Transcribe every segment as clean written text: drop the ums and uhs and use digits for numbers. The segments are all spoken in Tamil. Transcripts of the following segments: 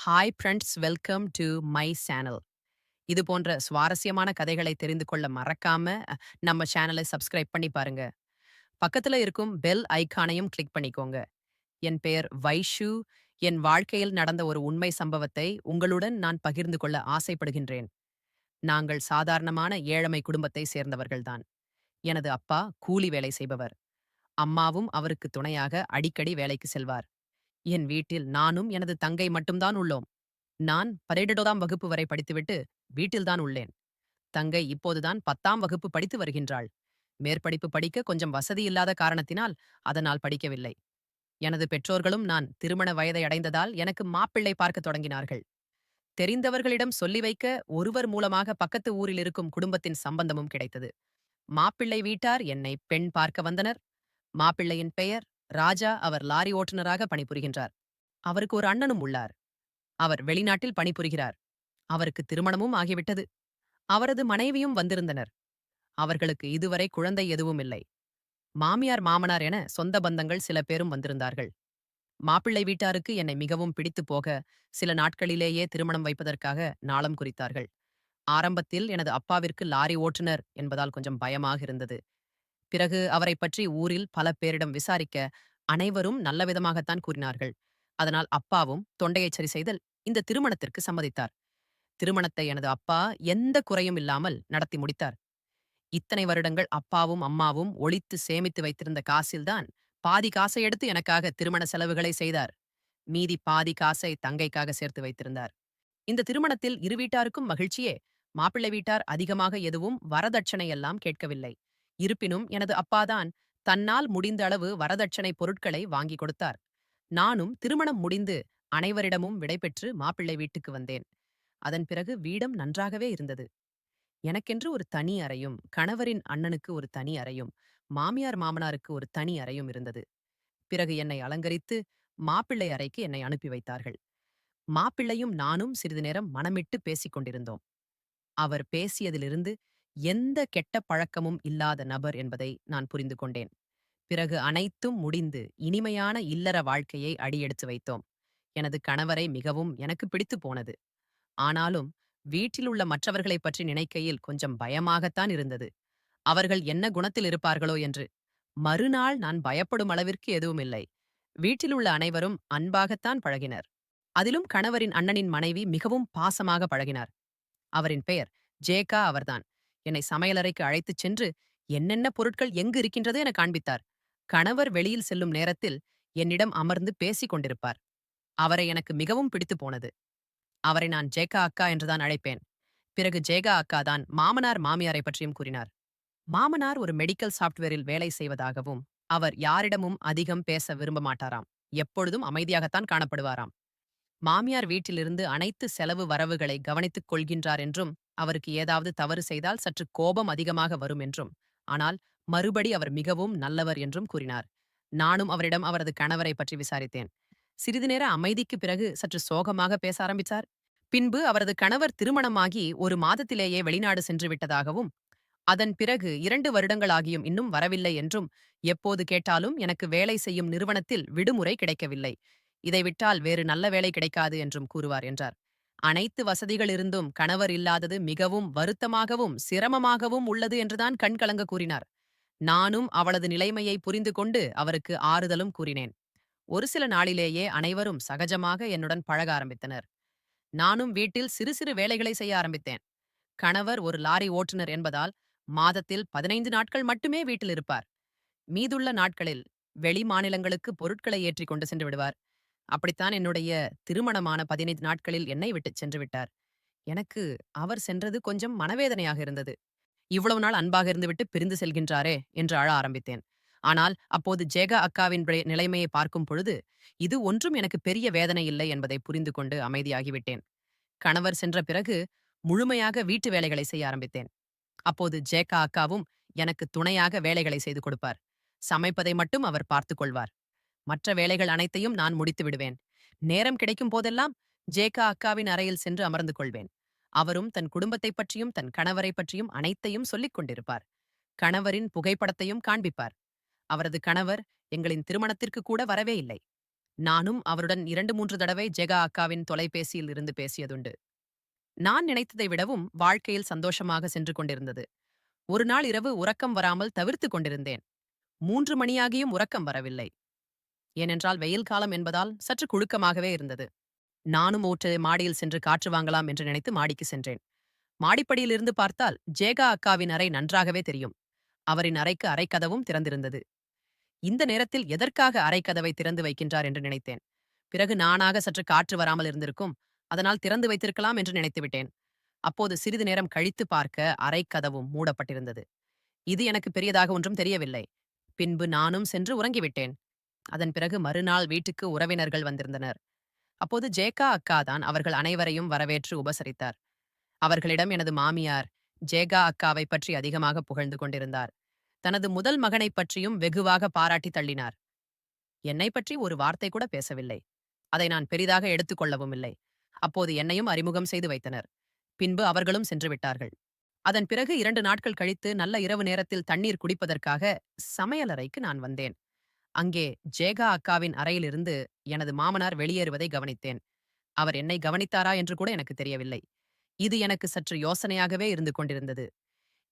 Hi friends, welcome to my channel. இது போன்ற சுவாரஸ்யமான கதைகளை தெரிந்து கொள்ள மறக்காம நம்ம சேனலை சப்ஸ்கிரைப் பண்ணி பாருங்க. பக்கத்துல இருக்கும் பெல் ஐகானையும் கிளிக் பண்ணிக்கோங்க. என் பெயர் வைஷு. என் வாழ்க்கையில் நடந்த ஒரு உண்மை சம்பவத்தை உங்களுடன் நான் பகிர்ந்து கொள்ள ஆசைப்படுகின்றேன். நாங்கள் சாதாரணமான ஏழமை குடும்பத்தை சேர்ந்தவர்கள்தான். எனது அப்பா கூலி வேலை செய்பவர். அம்மாவும் அவருக்கு துணையாக அடிக்கடி வேலைக்கு செல்வார். என் வீட்டில் நானும் எனது தங்கை மட்டும்தான் உள்ளோம். நான் 12ஆம் வகுப்பு வரை படித்துவிட்டு வீட்டில்தான் உள்ளேன். தங்கை இப்போதுதான் 10ஆம் வகுப்பு படித்து வருகின்றாள். மேற்படிப்பு படிக்க கொஞ்சம் வசதி இல்லாத காரணத்தினால் அதனால் படிக்கவில்லை. எனது பெற்றோர்களும் நான் திருமண வயதை அடைந்ததால் எனக்கு மாப்பிள்ளை பார்க்கத் தொடங்கினார்கள். தெரிந்தவர்களிடம் சொல்லி வைக்க ஒருவர் மூலமாக பக்கத்து ஊரில் இருக்கும் குடும்பத்தின் சம்பந்தமும் கிடைத்தது. மாப்பிள்ளை வீட்டார் என்னை பெண் பார்க்க வந்தனர். மாப்பிள்ளையின் பெயர் ராஜா. அவர் லாரி ஓட்டுநராக பணிபுரிகின்றார். அவருக்கு ஒரு அண்ணனும் உள்ளார். அவர் வெளிநாட்டில் பணிபுரிகிறார். அவருக்கு திருமணமும் ஆகிவிட்டது. அவரது மனைவியும் வந்திருந்தனர். அவர்களுக்கு இதுவரை குழந்தை எதுவும் இல்லை. மாமியார் மாமனார் என சொந்த பந்தங்கள் சில பேரும் வந்திருந்தார்கள். மாப்பிள்ளை வீட்டாருக்கு என்னை மிகவும் பிடித்து போக சில நாட்களிலேயே திருமணம் வைப்பதற்காக நாளம் குறித்தார்கள். ஆரம்பத்தில் எனது அப்பாவிற்கு லாரி ஓட்டுநர் என்பதால் கொஞ்சம் பயமாக இருந்தது. பிறகு அவரைப் பற்றி ஊரில் பல பேரிடம் விசாரிக்க அனைவரும் நல்ல விதமாகத்தான் கூறினார்கள். அதனால் அப்பாவும் தொண்டையைச் சரி செய்தல் இந்த திருமணத்திற்கு சம்மதித்தார். திருமணத்தை எனது அப்பா எந்த குறையும் இல்லாமல் நடத்தி முடித்தார். இத்தனை வருடங்கள் அப்பாவும் அம்மாவும் ஒளித்து சேமித்து வைத்திருந்த காசில்தான் பாதி காசை எடுத்து எனக்காக திருமண செலவுகளை செய்தார். மீதி பாதி காசை தங்கைக்காக சேர்த்து வைத்திருந்தார். இந்த திருமணத்தில் இரு வீட்டாருக்கும் மகிழ்ச்சியே. மாப்பிள்ளை வீட்டார் அதிகமாக எதுவும் வரதட்சணை எல்லாம் கேட்கவில்லை. இருப்பினும் எனது அப்பாதான் தன்னால் முடிந்த அளவு வரதட்சணை பொருட்களை வாங்கி கொடுத்தார். நானும் திருமணம் முடிந்து அனைவரிடமும் விடைபெற்று மாப்பிள்ளை வீட்டுக்கு வந்தேன். அதன் பிறகு வீடம் நன்றாகவே இருந்தது. எனக்கென்று ஒரு தனி அறையும், கணவரின் அண்ணனுக்கு ஒரு தனி அறையும், மாமியார் மாமனாருக்கு ஒரு தனி அறையும் இருந்தது. பிறகு என்னை அலங்கரித்து மாப்பிள்ளை அறைக்கு என்னை அனுப்பி வைத்தார்கள். மாப்பிள்ளையும் நானும் சிறிது நேரம் மனமிட்டு பேசிக் கொண்டிருந்தோம். அவர் பேசியதிலிருந்து எந்த கெட்ட பழக்கமும் இல்லாத நபர் என்பதை நான் புரிந்து கொண்டேன். பிறகு அனைத்தும் முடிந்து இனிமையான இல்லற வாழ்க்கையை அடியெடுத்து வைத்தோம். எனது கணவரை மிகவும் எனக்கு பிடித்து போனது. ஆனாலும் வீட்டிலுள்ள மற்றவர்களைப் பற்றி நினைக்கையில் கொஞ்சம் பயமாகத்தான் இருந்தது. அவர்கள் என்ன குணத்தில் இருப்பார்களோ என்று. மறுநாள் நான் பயப்படும் அளவிற்கு எதுவும் இல்லை. வீட்டிலுள்ள அனைவரும் அன்பாகத்தான் பழகினர். அதிலும் கணவரின் அண்ணனின் மனைவி மிகவும் பாசமாக பழகினார். அவரின் பெயர் ஜேகா. அவர்தான் என்னை சமையலறைக்கு அழைத்துச் சென்று என்னென்ன பொருட்கள் எங்கு இருக்கின்றது என காண்பித்தார். கணவர் வெளியில் செல்லும் நேரத்தில் என்னிடம் அமர்ந்து பேசிக் கொண்டிருப்பார். அவரை எனக்கு மிகவும் பிடித்து போனது. அவரை நான் ஜேகா அக்கா என்றுதான் அழைப்பேன். பிறகு ஜேகா அக்கா தான் மாமனார் மாமியாரை பற்றியும் கூறினார். மாமனார் ஒரு மெடிக்கல் சாப்ட்வேரில் வேலை செய்வதாகவும், அவர் யாரிடமும் அதிகம் பேச விரும்ப மாட்டாராம். எப்பொழுதும் அமைதியாகத்தான் காணப்படுவாராம். மாமியார் வீட்டிலிருந்து அனைத்து செலவு வரவுகளை கவனித்துக் கொள்கின்றார் என்றும், அவருக்கு ஏதாவது தவறு செய்தால் சற்று கோபம் அதிகமாக வரும் என்றும், ஆனால் மறுபடி அவர் மிகவும் நல்லவர் என்றும் கூறினார். நானும் அவரிடம் அவரது கணவரை பற்றி விசாரித்தேன். சிறிது நேர அமைதிக்கு பிறகு சற்று சோகமாக பேச ஆரம்பித்தார். பின்பு அவரது கணவர் திருமணமாகி ஒரு மாதத்திலேயே வெளிநாடு சென்று விட்டதாகவும், அதன் பிறகு 2 வருடங்களாகியும் இன்னும் வரவில்லை என்றும், எப்போது கேட்டாலும் எனக்கு வேலை செய்யும் நிறுவனத்தில் விடுமுறை கிடைக்கவில்லை. இதை விட்டால் வேறு நல்ல வேலை கிடைக்காது என்றும் கூறுவார் என்றார். அனைத்து வசதிகள் இருந்தும் கணவர் இல்லாதது மிகவும் வருத்தமாகவும் சிரமமாகவும் உள்ளது என்றுதான் கண்கலங்க கூறினார். நானும் அவளது நிலைமையை புரிந்து கொண்டு அவருக்கு ஆறுதலும் கூறினேன். ஒரு சில நாளிலேயே அனைவரும் சகஜமாக என்னுடன் பழக ஆரம்பித்தனர். நானும் வீட்டில் சிறு சிறு வேலைகளை செய்ய ஆரம்பித்தேன். கணவர் ஒரு லாரி ஓட்டுநர் என்பதால் மாதத்தில் 15 நாட்கள் மட்டுமே வீட்டில் இருப்பார். மீதுள்ள நாட்களில் வெளி மாநிலங்களுக்கு பொருட்களை ஏற்றி கொண்டு சென்று விடுவார். அப்படித்தான் என்னுடைய திருமணமான 15 நாட்களில் என்னை விட்டுச் சென்று விட்டார். எனக்கு அவர் சென்றது கொஞ்சம் மனவேதனையாக இருந்தது. இவ்வளவு நாள் அன்பாக இருந்துவிட்டு பிரிந்து செல்கின்றாரே என்று அழ ஆரம்பித்தேன். ஆனால் அப்போது ஜேகா அக்காவின் நிலைமையை பார்க்கும் பொழுது இது ஒன்றும் எனக்கு பெரிய வேதனை இல்லை என்பதை புரிந்து கொண்டு அமைதியாகிவிட்டேன். கணவர் சென்ற பிறகு முழுமையாக வீட்டு வேலைகளை செய்ய ஆரம்பித்தேன். அப்போது ஜேகா அக்காவும் எனக்கு துணையாக வேலைகளை செய்து கொடுப்பார். சமைப்பதை மட்டும் அவர் பார்த்துக் கொள்வார். மற்ற வேலைகள் அனைத்தையும் நான் முடித்து விடுவேன். நேரம் கிடைக்கும் போதெல்லாம் ஜேகா அக்காவின் அறையில் சென்று அமர்ந்து கொள்வேன். அவரும் தன் குடும்பத்தைப் பற்றியும் தன் கணவரை பற்றியும் அனைத்தையும் சொல்லிக் கொண்டிருப்பார். கணவரின் புகைப்படத்தையும் காண்பிப்பார். அவரது கணவர் எங்களின் திருமணத்திற்கு கூட வரவே இல்லை. நானும் அவருடன் 2, 3 தடவை ஜெகா அக்காவின் தொலைபேசியில் இருந்து பேசியதுண்டு. நான் நினைத்ததை விடவும் வாழ்க்கையில் சந்தோஷமாக சென்று கொண்டிருந்தது. ஒரு நாள் இரவு உறக்கம் வராமல் தவிர்த்துக் கொண்டிருந்தேன். 3 மணியாகியும் உறக்கம் வரவில்லை. ஏனென்றால் வெயில் காலம் என்பதால் சற்று குழுக்கமாகவே இருந்தது. நானும் மாடியில் சென்று காற்று வாங்கலாம் என்று நினைத்து மாடிக்கு சென்றேன். மாடிப்படியிலிருந்து பார்த்தால் ஜேகா அக்காவின் அறை நன்றாகவே தெரியும். அவரின் அறைக்கு அறைக்கதவும் திறந்திருந்தது. இந்த நேரத்தில் எதற்காக அறைக்கதவை திறந்து வைக்கின்றார் என்று நினைத்தேன். பிறகு நானாக சற்று காற்று வராமல் இருந்திருக்கும். அதனால் திறந்து வைத்திருக்கலாம் என்று நினைத்துவிட்டேன். அப்போது சிறிது நேரம் கழித்து பார்க்க அறைக்கதவும் மூடப்பட்டிருந்தது. இது எனக்கு பெரியதாக ஒன்றும் தெரியவில்லை. பின்பு நானும் சென்று உறங்கிவிட்டேன். அதன் பிறகு மறுநாள் வீட்டுக்கு உறவினர்கள் வந்திருந்தனர். அப்போது ஜேகா அக்கா தான் அவர்கள் அனைவரையும் வரவேற்று உபசரித்தார். அவர்களிடம் எனது மாமியார் ஜேகா அக்காவை பற்றி அதிகமாக புகழ்ந்து கொண்டிருந்தார். தனது முதல் மகனைப் பற்றியும் வெகுவாக பாராட்டி தள்ளினார். என்னை பற்றி ஒரு வார்த்தை கூட பேசவில்லை. அதை நான் பெரிதாக எடுத்துக்கொள்ளவும் இல்லை. அப்போது என்னையும் அறிமுகம் செய்து வைத்தனர். பின்பு அவர்களும் சென்று விட்டார்கள். அதன் பிறகு 2 நாட்கள் கழித்து நல்ல இரவு நேரத்தில் தண்ணீர் குடிப்பதற்காக சமையலறைக்கு நான் வந்தேன். அங்கே ஜேகா அக்காவின் அறையிலிருந்து எனது மாமனார் வெளியேறுவதை கவனித்தேன். அவர் என்னை கவனித்தாரா என்று கூட எனக்கு தெரியவில்லை. இது எனக்கு சற்று யோசனையாகவே இருந்து கொண்டிருந்தது.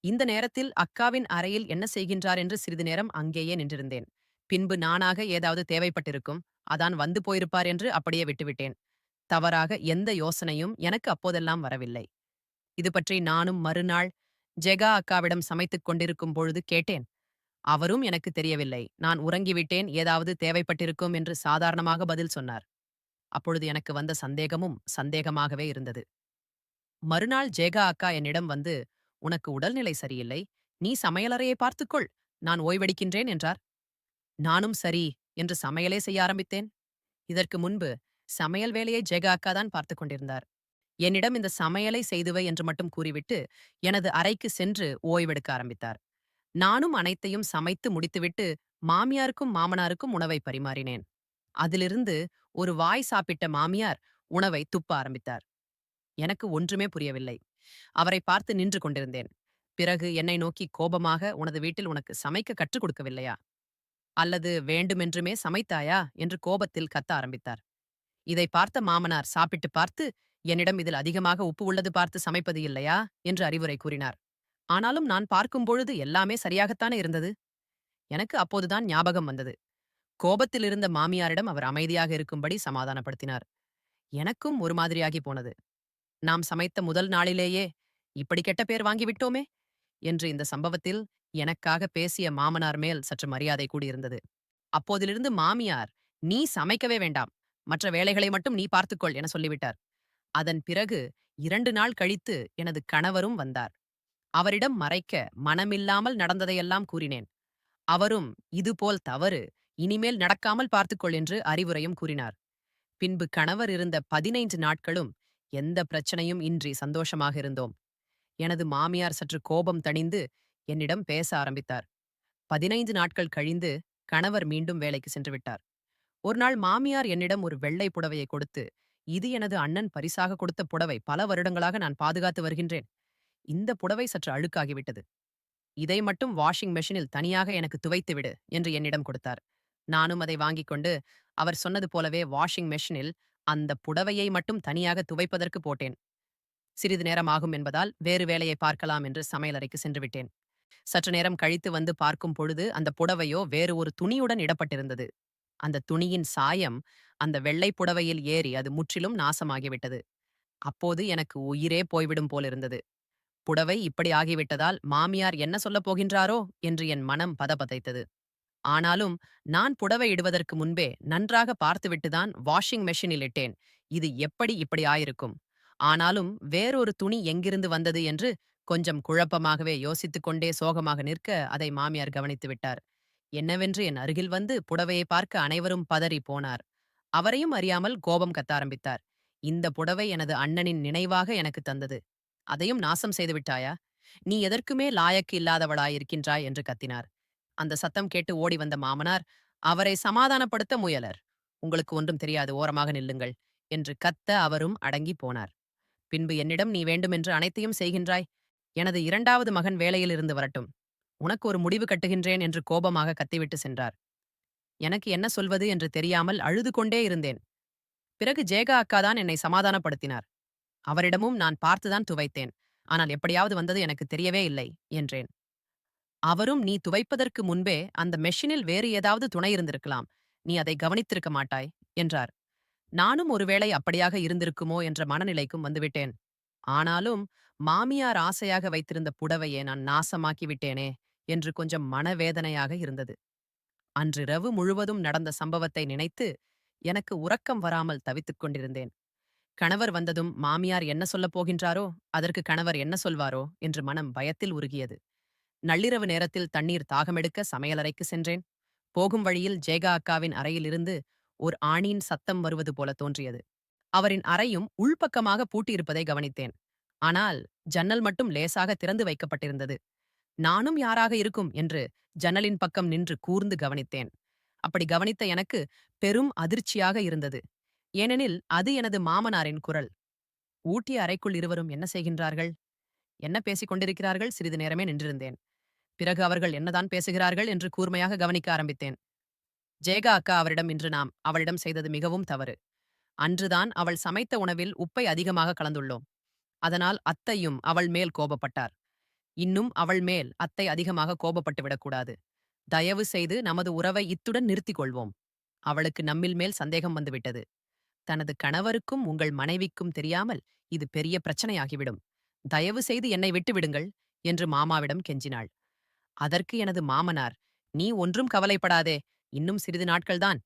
இந்த நேரத்தில் அக்காவின் அறையில் என்ன செய்கின்றார் என்று சிறிது நேரம் அங்கேயே நின்றிருந்தேன். பின்பு நானாக ஏதாவது தேவைப்பட்டிருக்கும், அதான் வந்து போயிருப்பார் என்று அப்படியே விட்டுவிட்டேன். தவறாக எந்த யோசனையும் எனக்கு அப்போதெல்லாம் வரவில்லை. இது பற்றி நானும் மறுநாள் ஜெகா அக்காவிடம் சமைத்துக் கொண்டிருக்கும் பொழுது கேட்டேன். அவரும் எனக்கு தெரியவில்லை. நான் உறங்கிவிட்டேன், ஏதாவது தேவைப்பட்டிருக்கும் என்று சாதாரணமாக பதில் சொன்னார். அப்பொழுது எனக்கு வந்த சந்தேகமும் சந்தேகமாகவே இருந்தது. மறுநாள் ஜேகா அக்கா என்னிடம் வந்து, "உனக்கு உடல்நிலை சரியில்லை. நீ சமையலறையை பார்த்துக்கொள். நான் ஓய்வெடுக்கின்றேன்" என்றார். நானும் சரி என்று சமையலே செய்ய ஆரம்பித்தேன். இதற்கு முன்பு சமையல் வேலையை ஜெகா அக்கா தான் பார்த்துக் கொண்டிருந்தார். என்னிடம் இந்த சமையலை செய்துவை என்று மட்டும் கூறிவிட்டு எனது அறைக்கு சென்று ஓய்வெடுக்க ஆரம்பித்தார். நானும் அனைத்தையும் சமைத்து முடித்துவிட்டு மாமியாருக்கும் மாமனாருக்கும் உணவை பரிமாறினேன். அதிலிருந்து ஒரு வாய் சாப்பிட்ட மாமியார் உணவை துப்ப ஆரம்பித்தார். எனக்கு ஒன்றுமே புரியவில்லை. அவரை பார்த்து நின்று கொண்டிருந்தேன். பிறகு என்னை நோக்கி கோபமாக, "உனது வீட்டில் உனக்கு சமைக்க கற்றுக் கொடுக்கவில்லையா? அல்லது வேண்டுமென்றுமே சமைத்தாயா?" என்று கோபத்தில் கத்த ஆரம்பித்தார். இதை பார்த்த மாமனார் சாப்பிட்டு பார்த்து, "என்னிடம் இதில் அதிகமாக உப்பு உள்ளது பார்த்து சமைப்பது இல்லையா?" என்று அறிவுரை கூறினார். ஆனாலும் நான் பார்க்கும்பொழுது எல்லாமே சரியாகத்தானே இருந்தது. எனக்கு அப்போதுதான் ஞாபகம் வந்தது. கோபத்தில் இருந்த மாமியாரிடம் அவர் அமைதியாக இருக்கும்படி சமாதானப்படுத்தினார். எனக்கும் ஒரு மாதிரியாகி போனது. நாம் சமைத்த முதல் நாளிலேயே இப்படி கெட்ட பேர் வாங்கிவிட்டோமே என்று இந்த சம்பவத்தில் எனக்காக பேசிய மாமனார் மேல் சற்று மரியாதை கூடியிருந்தது. அப்போதிலிருந்து மாமியார், "நீ சமைக்கவே வேண்டாம். மற்ற வேலைகளை மட்டும் நீ பார்த்துக்கொள்" என சொல்லிவிட்டார். அதன் பிறகு 2 நாள் கழித்து எனது கணவரும் வந்தார். அவரிடம் மறைக்க மனமில்லாமல் நடந்ததையெல்லாம் கூறினேன். அவரும், "இதுபோல் தவறு இனிமேல் நடக்காமல் பார்த்துக்கொள்" என்று அறிவுரையும் கூறினார். பின்பு கணவர் இருந்த 15 நாட்களும் எந்த பிரச்சனையும் இன்றி சந்தோஷமாக இருந்தோம். எனது மாமியார் சற்று கோபம் தணிந்து என்னிடம் பேச ஆரம்பித்தார். 15 நாட்கள் கழிந்து கணவர் மீண்டும் வேலைக்கு சென்று விட்டார். ஒரு நாள் மாமியார் என்னிடம் ஒரு வெள்ளை புடவையை கொடுத்து, "இது எனது அண்ணன் பரிசாக கொடுத்த புடவை. பல வருடங்களாக நான் பாதுகாத்து வருகின்றேன். இந்த புடவை சற்று அழுக்காகிவிட்டது. இதை மட்டும் வாஷிங் மெஷினில் தனியாக எனக்கு துவைத்து விடு" என்று என்னிடம் கொடுத்தார். நானும் அதை வாங்கிக் கொண்டு அவர் சொன்னது போலவே வாஷிங் மெஷினில் அந்த புடவையை மட்டும் தனியாக துவைப்பதற்கு போட்டேன். சிறிது நேரம் ஆகும் என்பதால் வேறு வேலையை பார்க்கலாம் என்று சமையலறைக்கு சென்று விட்டேன். சற்று நேரம் கழித்து வந்து பார்க்கும் பொழுது அந்த புடவையோ வேறு ஒரு துணியுடன் இடப்பட்டிருந்தது. அந்த துணியின் சாயம் அந்த வெள்ளை புடவையில் ஏறி அது முற்றிலும் நாசமாகிவிட்டது. அப்போது எனக்கு உயிரே போய்விடும் போலிருந்தது. புடவை இப்படி ஆகிவிட்டதால் மாமியார் என்ன சொல்லப் போகின்றாரோ என்று என் மனம் பதபதைத்தது. ஆனாலும் நான் புடவை இடுவதற்கு முன்பே நன்றாக பார்த்துவிட்டுதான் வாஷிங் மெஷினில் இட்டேன். இது எப்படி இப்படி ஆயிருக்கும்? ஆனாலும் வேறொரு துணி எங்கிருந்து வந்தது என்று கொஞ்சம் குழப்பமாகவே யோசித்துக் கொண்டே சோகமாக நிற்க அதை மாமியார் கவனித்து விட்டார். என்னவென்று என் அருகில் வந்து புடவையை பார்க்க அனைவரும் பதறி போனார். அவரையும் அறியாமல் கோபம் கத்த ஆரம்பித்தார். "இந்த புடவை எனது அண்ணனின் நினைவாக எனக்கு தந்தது. அதையும் நாசம் செய்து விட்டாயா? நீ எதற்குமே லாயக்கு இல்லாதவளாயிருக்கின்றாய்" என்று கத்தினார். அந்த சத்தம் கேட்டு ஓடி வந்த மாமனார் அவரை சமாதானப்படுத்த முயலர். "உங்களுக்கு ஒன்றும் தெரியாது, ஓரமாக நில்லுங்கள்" என்று கத்த அவரும் அடங்கி போனார். பின்பு என்னிடம், "நீ வேண்டுமென்று அனைத்தையும் செய்கின்றாய். எனது 2வது மகன் வேலையில் இருந்து வரட்டும். உனக்கு ஒரு முடிவு கட்டுகின்றேன்" என்று கோபமாக கத்திவிட்டு சென்றார். எனக்கு என்ன சொல்வது என்று தெரியாமல் அழுது கொண்டே இருந்தேன். பிறகு ஜேகா அக்கா தான் என்னை சமாதானப்படுத்தினார். அவரிடமும் நான் பார்த்துதான் துவைத்தேன். ஆனால் எப்படியாவது வந்தது எனக்கு தெரியவே இல்லை என்றேன். அவரும் நீ துவைப்பதற்கு முன்பே அந்த மெஷினில் வேறு ஏதாவது துணை இருந்திருக்கலாம். நீ அதை கவனித்திருக்க மாட்டாய் என்றார். நானும் ஒருவேளை அப்படியாக இருந்திருக்குமோ என்ற மனநிலைக்கும் வந்துவிட்டேன். ஆனாலும் மாமியார் ஆசையாக வைத்திருந்த புடவையை நான் நாசமாக்கி விட்டேனே என்று கொஞ்சம் மனவேதனையாக இருந்தது. அன்றிரவு முழுவதும் நடந்த சம்பவத்தை நினைத்து எனக்கு உறக்கம் வராமல் தவித்துக் கொண்டிருந்தேன். கணவர் வந்ததும் மாமியார் என்ன சொல்லப் போகின்றாரோ, அதற்கு கணவர் என்ன சொல்வாரோ என்று மனம் பயத்தில் உருகியது. நள்ளிரவு நேரத்தில் தண்ணீர் தாகமெடுக்க சமையலறைக்கு சென்றேன். போகும் வழியில் ஜேகா அக்காவின் அறையிலிருந்து ஓர் ஆணின் சத்தம் வருவது போல தோன்றியது. அவரின் அறையும் உள்பக்கமாக பூட்டியிருப்பதை கவனித்தேன். ஆனால் ஜன்னல் மட்டும் லேசாக திறந்து வைக்கப்பட்டிருந்தது. நானும் யாராக இருக்கும் என்று ஜன்னலின் பக்கம் நின்று கூர்ந்து கவனித்தேன். அப்படி கவனித்த எனக்கு பெரும் அதிர்ச்சியாக இருந்தது. ஏனெனில் அது எனது மாமனாரின் குரல். ஊட்டிய அறைக்குள் இருவரும் என்ன செய்கின்றார்கள்? என்ன பேசிக் கொண்டிருக்கிறார்கள்? சிறிது நேரமே நின்றிருந்தேன். பிறகு அவர்கள் என்னதான் பேசுகிறார்கள் என்று கூர்மையாக கவனிக்க ஆரம்பித்தேன். ஜேகா அக்கா அவரிடம் இன்று நாம் அவளிடம் செய்தது மிகவும் தவறு. அன்றுதான் அவள் சமைத்த உணவில் உப்பை அதிகமாக கலந்துள்ளோம். அதனால் அத்தையும் அவள் மேல் கோபப்பட்டார். இன்னும் அவள் மேல் அத்தை அதிகமாக கோபப்பட்டு விடக்கூடாது. தயவு செய்து நமது உறவை இத்துடன் நிறுத்திக் கொள்வோம். அவளுக்கு நம்மில் மேல் சந்தேகம் வந்துவிட்டது. தனது கணவருக்கும் உங்கள் மனைவிக்கும் தெரியாமல் இது பெரிய பிரச்சனையாகிவிடும். தயவு செய்து என்னை விட்டு விடுங்கள் என்று மாமாவிடம் கெஞ்சினாள். அதற்கு எனது மாமனார், நீ ஒன்றும் கவலைப்படாதே, இன்னும் சிறிது நாட்கள்தான்.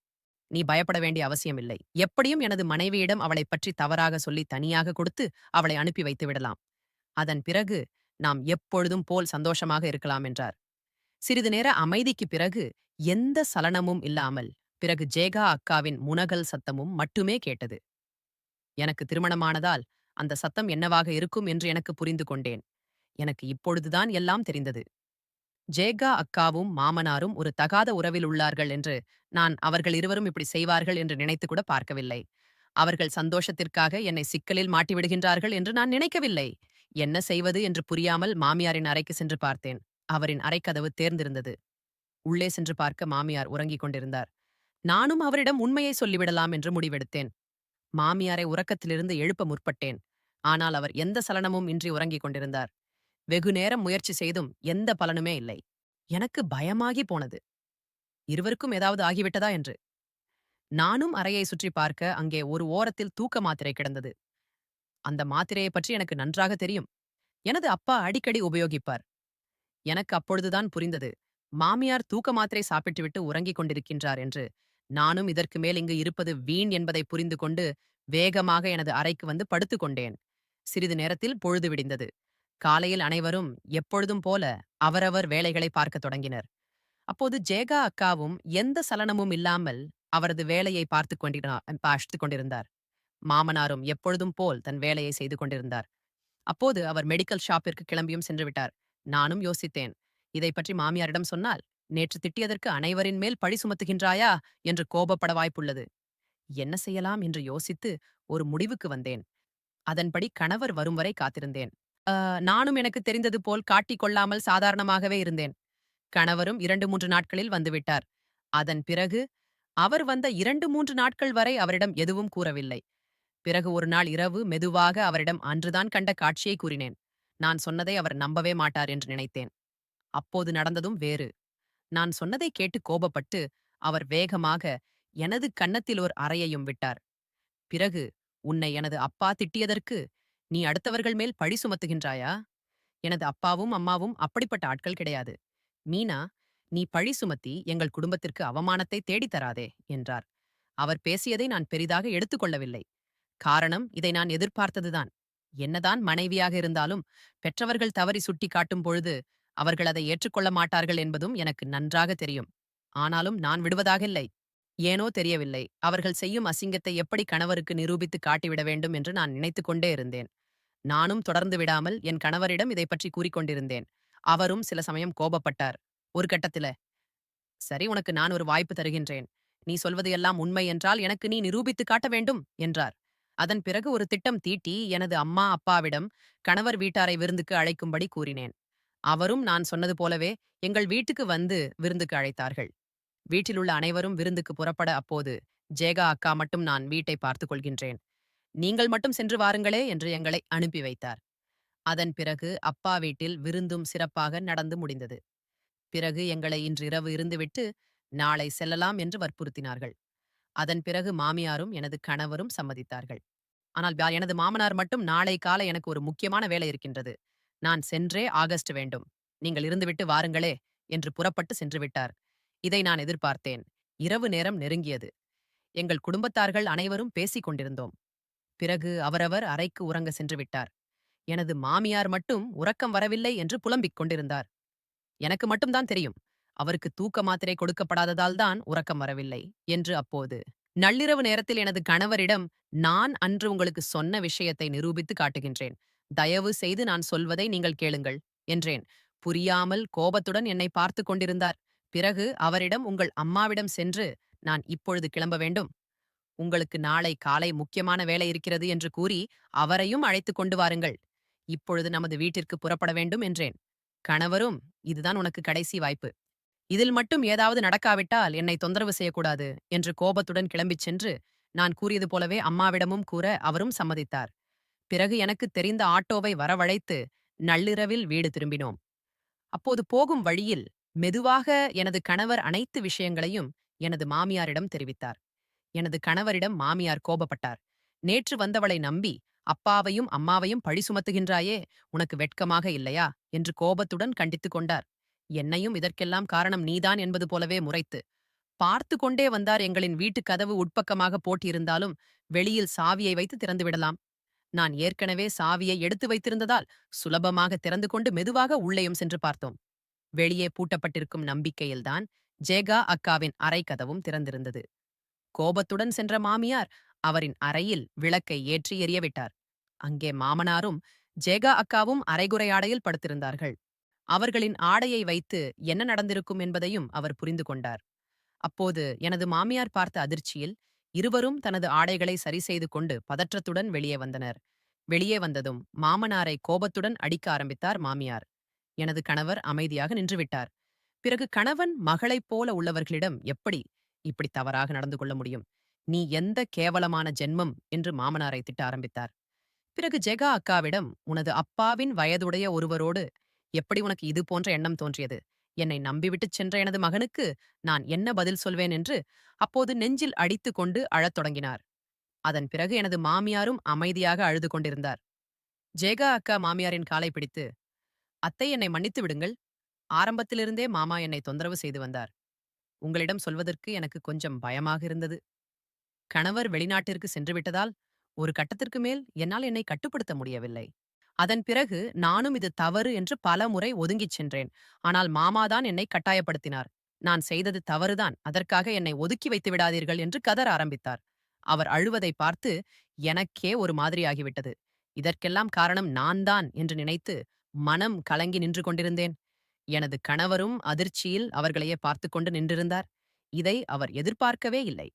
நீ பயப்பட வேண்டிய அவசியமில்லை. எப்படியும் எனது மனைவியிடம் அவளைப் பற்றி தவறாக சொல்லி தனியாக கொடுத்து அவளை அனுப்பி வைத்து விடலாம். அதன் பிறகு நாம் எப்பொழுதும் போல் சந்தோஷமாக இருக்கலாம் என்றார். சிறிது நேர அமைதிக்குப் பிறகு எந்த சலனமும் இல்லாமல் பிறகு ஜேகா அக்காவின் முனகல் சத்தமும் மட்டுமே கேட்டது. எனக்கு திருமணமானதால் அந்த சத்தம் என்னவாக இருக்கும் என்று எனக்கு புரிந்து கொண்டேன். எனக்கு இப்பொழுதுதான் எல்லாம் தெரிந்தது. ஜேகா அக்காவும் மாமனாரும் ஒரு தகாத உறவில் உள்ளார்கள் என்று நான் அவர்கள் இருவரும் இப்படி செய்வார்கள் என்று நினைத்து கூட பார்க்கவில்லை. அவர்கள் சந்தோஷத்திற்காக என்னை சிக்கலில் மாட்டிவிடுகின்றார்கள் என்று நான் நினைக்கவில்லை. என்ன செய்வது என்று புரியாமல் மாமியாரின் அறைக்கு சென்று பார்த்தேன். அவரின் அறைக்கதவு தேர்ந்திருந்தது. உள்ளே சென்று பார்க்க மாமியார் உறங்கிக் கொண்டிருந்தார். நானும் அவரிடம் உண்மையை சொல்லிவிடலாம் என்று முடிவெடுத்தேன். மாமியாரை உறக்கத்திலிருந்து எழுப்ப முற்பட்டேன். ஆனால் அவர் எந்த சலனமும் இன்றி உறங்கிக் கொண்டிருந்தார். வெகு நேரம் முயற்சி செய்தும் எந்த பலனுமே இல்லை. எனக்கு பயமாகி போனது. இருவருக்கும் ஏதாவது ஆகிவிட்டதா என்று. நானும் அறையை சுற்றி பார்க்க அங்கே ஒரு ஓரத்தில் தூக்க மாத்திரை கிடந்தது. அந்த மாத்திரையைப் பற்றி எனக்கு நன்றாக தெரியும். எனது அப்பா அடிக்கடி உபயோகிப்பார். எனக்கு அப்பொழுதுதான் புரிந்தது. மாமியார் தூக்க மாத்திரை சாப்பிட்டுவிட்டு உறங்கிக் கொண்டிருக்கின்றார் என்று. நானும் இதற்கு மேல் இங்கு இருப்பது வீண் என்பதை புரிந்து கொண்டு வேகமாக எனது அறைக்கு வந்து படுத்துக் கொண்டேன். சிறிது நேரத்தில் பொழுது விடிந்தது. காலையில் அனைவரும் எப்பொழுதும் போல அவரவர் வேலைகளை பார்க்கத் தொடங்கினர். அப்போது ஜேகா அக்காவும் எந்த சலனமும் இல்லாமல் அவரது வேலையை பார்த்துக் கொண்டிருந்தார். மாமனாரும் எப்பொழுதும் போல் தன் வேலையை செய்து கொண்டிருந்தார். அப்போது அவர் மெடிக்கல் ஷாப்பிற்கு கிளம்பியும் சென்று விட்டார். நானும் யோசித்தேன். இதை பற்றி மாமியாரிடம் சொன்னால் நேற்று திட்டியதற்கு அனைவரின் மேல் பழி சுமத்துகின்றாயா என்று கோபப்பட வாய்ப்புள்ளது. என்ன செய்யலாம் என்று யோசித்து ஒரு முடிவுக்கு வந்தேன். அதன்படி கணவர் வரும் வரை காத்திருந்தேன். நானும் எனக்கு தெரிந்தது போல் காட்டிக் கொள்ளாமல் சாதாரணமாகவே இருந்தேன். கணவரும் 2, 3 நாட்களில் வந்துவிட்டார். அதன் பிறகு அவர் வந்த 2, 3 நாட்கள் வரை அவரிடம் எதுவும் கூறவில்லை. பிறகு ஒரு நாள் இரவு மெதுவாக அவரிடம் அன்றுதான் கண்ட காட்சியை கூறினேன். நான் சொன்னதை அவர் நம்பவே மாட்டார் என்று நினைத்தேன். அப்போது நடந்ததும் வேறு. நான் சொன்னதை கேட்டு கோபப்பட்டு அவர் வேகமாக எனது கன்னத்தில் ஓர் அறையையும் விட்டார். பிறகு, உன்னை எனது அப்பா திட்டியதற்கு நீ அடுத்தவர்கள் மேல் பழி சுமத்துகின்றாயா? எனது அப்பாவும் அம்மாவும் அப்படிப்பட்ட ஆட்கள் கிடையாது. மீனா, நீ பழி சுமத்தி எங்கள் குடும்பத்திற்கு அவமானத்தை தேடித் தராதே என்றார். அவர் பேசியதை நான் பெரிதாக எடுத்துக்கொள்ளவில்லை. காரணம், இதை நான் எதிர்பார்த்ததுதான். என்னதான் மனைவியாக இருந்தாலும் பெற்றவர்கள் தவறி சுட்டி காட்டும் பொழுது அவர்கள் அதை ஏற்றுக்கொள்ள மாட்டார்கள் என்பதும் எனக்கு நன்றாக தெரியும். ஆனாலும் நான் விடுவதாகில்லை. ஏனோ தெரியவில்லை, அவர்கள் செய்யும் அசிங்கத்தை எப்படி கணவருக்கு நிரூபித்து காட்டிவிட வேண்டும் என்று நான் நினைத்துக் கொண்டே இருந்தேன். நானும் தொடர்ந்து விடாமல் என் கணவரிடம் இதை பற்றி கூறிக்கொண்டிருந்தேன். அவரும் சில சமயம் கோபப்பட்டார். ஒரு கட்டத்தில, சரி, உனக்கு நான் ஒரு வாய்ப்பு தருகின்றேன். நீ சொல்வது எல்லாம் உண்மை என்றால் எனக்கு நீ நிரூபித்து காட்ட வேண்டும் என்றார். அதன் பிறகு ஒரு திட்டம் தீட்டி எனது அம்மா அப்பாவிடம் கணவர் வீட்டாரை விருந்துக்கு அழைக்கும்படி கூறினேன். அவரும் நான் சொன்னது போலவே எங்கள் வீட்டுக்கு வந்து விருந்துக்கு அழைத்தார்கள். வீட்டிலுள்ள அனைவரும் விருந்துக்கு புறப்பட அப்போது ஜேகா அக்கா மட்டும் நான் வீட்டை பார்த்துக் கொள்கின்றேன். நீங்கள் மட்டும் சென்று வாருங்களே என்று எங்களை அனுப்பி வைத்தார். அதன் பிறகு அப்பா வீட்டில் விருந்தும் சிறப்பாக நடந்து முடிந்தது. பிறகு எங்களை இன்று இரவு இருந்துவிட்டு நாளை செல்லலாம் என்று வற்புறுத்தினார்கள். அதன் பிறகு மாமியாரும் எனது கணவரும் சம்மதித்தார்கள். ஆனால் எனது மாமனார் மட்டும் நாளை காலை எனக்கு ஒரு முக்கியமான வேலை இருக்கின்றது. நான் சென்றே ஆகஸ்ட் வேண்டும். நீங்கள் இருந்துவிட்டு வாருங்களே என்று புறப்பட்டு சென்று விட்டார். இதை நான் எதிர்பார்த்தேன். இரவு நேரம் நெருங்கியது. எங்கள் குடும்பத்தார்கள் அனைவரும் பேசிக் கொண்டிருந்தோம். பிறகு அவரவர் அறைக்கு உறங்க சென்று விட்டார். எனது மாமியார் மட்டும் உறக்கம் வரவில்லை என்று புலம்பிக் கொண்டிருந்தார். எனக்கு மட்டும்தான் தெரியும். அவருக்கு தூக்க மாத்திரை கொடுக்கப்படாததால் தான் உறக்கம் வரவில்லை என்று அப்போது. நள்ளிரவு நேரத்தில் எனது கணவரிடம், நான் அன்று உங்களுக்கு சொன்ன விஷயத்தை நிரூபித்து காட்டுகின்றேன். தயவு செய்து நான் சொல்வதை நீங்கள் கேளுங்கள் என்றேன். புரியாமல் கோபத்துடன் என்னை பார்த்து கொண்டிருந்தார். பிறகு அவரிடம், உங்கள் அம்மாவிடம் சென்று நான் இப்பொழுது கிளம்ப வேண்டும். உங்களுக்கு நாளை காலை முக்கியமான வேலை இருக்கிறது என்று கூறி அவரையும் அழைத்துக் கொண்டு வாருங்கள். இப்பொழுது நமது வீட்டிற்கு புறப்பட வேண்டும் என்றேன். கணவரும், இதுதான் உனக்கு கடைசி வாய்ப்பு. இதில் மட்டும் ஏதாவது நடக்காவிட்டால் என்னை தொந்தரவு செய்யக்கூடாது என்று கோபத்துடன் கிளம்பிச் சென்று, நான் கூறியது போலவே அம்மாவிடமும் கூற அவரும் சம்மதித்தார். பிறகு எனக்கு தெரிந்த ஆட்டோவை வரவழைத்து நள்ளிரவில் வீடு திரும்பினோம். அப்போது போகும் வழியில் மெதுவாக எனது கணவர் அனைத்து விஷயங்களையும் எனது மாமியாரிடம் தெரிவித்தார். எனது கணவரிடம் மாமியார் கோபப்பட்டார். நேற்று வந்தவளை நம்பி அப்பாவையும் அம்மாவையும் பழி சுமத்துகின்றாயே, உனக்கு வெட்கமாக இல்லையா என்று கோபத்துடன் கண்டித்துக் கொண்டார். என்னையும் இதற்கெல்லாம் காரணம் நீதான் என்பது போலவே முறைத்து பார்த்து கொண்டே வந்தார். எங்களின் வீட்டு கதவு உட்பக்கமாக போட்டியிருந்தாலும் வெளியில் சாவியை வைத்து திறந்து விடலாம். நான் ஏற்கனவே சாவியை எடுத்து வைத்திருந்ததால் சுலபமாக திறந்து கொண்டு மெதுவாக உள்ளேயும் சென்று பார்த்தோம். வெளியே பூட்டப்பட்டிருக்கும் நம்பிக்கையில்தான் ஜேகா அக்காவின் அறை கதவும் திறந்திருந்தது. கோபத்துடன் சென்ற மாமியார் அவரின் அறையில் விளக்கை ஏற்றி எரியவிட்டார். அங்கே மாமனாரும் ஜேகா அக்காவும் அரைகுறை படுத்திருந்தார்கள். அவர்களின் ஆடையை வைத்து என்ன நடந்திருக்கும் என்பதையும் அவர் புரிந்து கொண்டார். அப்போது எனது மாமியார் பார்த்த அதிர்ச்சியில் இருவரும் தனது ஆடைகளை சரி செய்து கொண்டு பதற்றத்துடன் வெளியே வந்தனர். வெளியே வந்ததும் மாமனாரை கோபத்துடன் அடிக்க ஆரம்பித்தார் மாமியார். எனது கணவர் அமைதியாக நின்றுவிட்டார். பிறகு கணவன் மகளைப் போல உள்ளவர்களிடம் எப்படி இப்படி தவறாக நடந்து கொள்ள முடியும்? நீ எந்த கேவலமான ஜென்மம் என்று மாமனாரை திட்ட ஆரம்பித்தார். பிறகு ஜெகா அக்காவிடம், உனது அப்பாவின் வயதுடைய ஒருவரோடு எப்படி உனக்கு இது போன்ற எண்ணம் தோன்றியது? என்னை நம்பிவிட்டுச் சென்ற எனது மகனுக்கு நான் என்ன பதில் சொல்வேன் என்று அப்போது நெஞ்சில் அடித்துக் கொண்டு அழத் தொடங்கினார். அதன் பிறகு எனது மாமியாரும் அமைதியாக அழுது கொண்டிருந்தார். ஜேகா அக்கா மாமியாரின் காலை பிடித்து, அத்தை, என்னை மன்னித்து விடுங்கள். ஆரம்பத்திலிருந்தே மாமா என்னை தொந்தரவு செய்து வந்தார். உங்களிடம் சொல்வதற்கு எனக்கு கொஞ்சம் பயமாக இருந்தது. கணவர் வெளிநாட்டிற்கு சென்று விட்டதால் ஒரு கட்டத்திற்கு மேல் என்னால் என்னை கட்டுப்படுத்த முடியவில்லை. அதன் பிறகு நானும் இது தவறு என்று பல முறை ஒதுங்கிச் சென்றேன். ஆனால் மாமாதான் என்னை கட்டாயப்படுத்தினார். நான் செய்தது தவறுதான், அதற்காக என்னை ஒதுக்கி வைத்து விடாதீர்கள் என்று கதற ஆரம்பித்தார். அவர் அழுவதை பார்த்து எனக்கே ஒரு மாதிரியாகிவிட்டது. இதற்கெல்லாம் காரணம் நான்தான் என்று நினைத்து மனம் கலங்கி நின்று கொண்டிருந்தேன். எனது கணவரும் அதிர்ச்சியில் அவர்களையே பார்த்து கொண்டு நின்றிருந்தார். இதை அவர் எதிர்பார்க்கவே இல்லை.